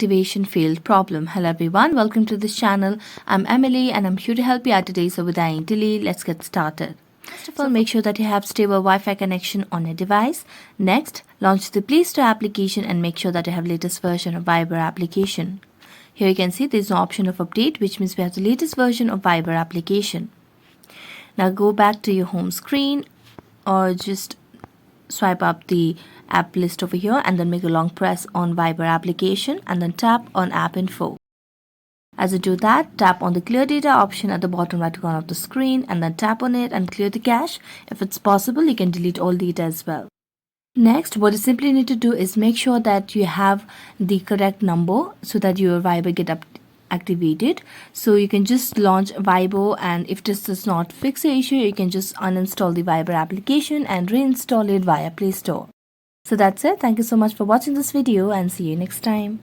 activation failed problem. Hello everyone, welcome to this channel. I'm Emily and I'm here to help you out today. So without any delay, let's get started. First of all, make sure that you have stable Wi-Fi connection on your device. Next, launch the Play Store application and make sure that you have latest version of Viber application. Here you can see there's no option of update, which means we have the latest version of Viber application. Now go back to your home screen or just swipe up the app list over here and then make a long press on Viber application and then tap on app info. As you do that, tap on the clear data option at the bottom right corner of the screen and then tap on it and clear the cache. If it's possible, you can delete all data as well. Next, what you simply need to do is make sure that you have the correct number so that your Viber get activated. So you can just launch Viber, and if this does not fix the issue, you can just uninstall the Viber application and reinstall it via Play Store. So that's it. Thank you so much for watching this video and see you next time.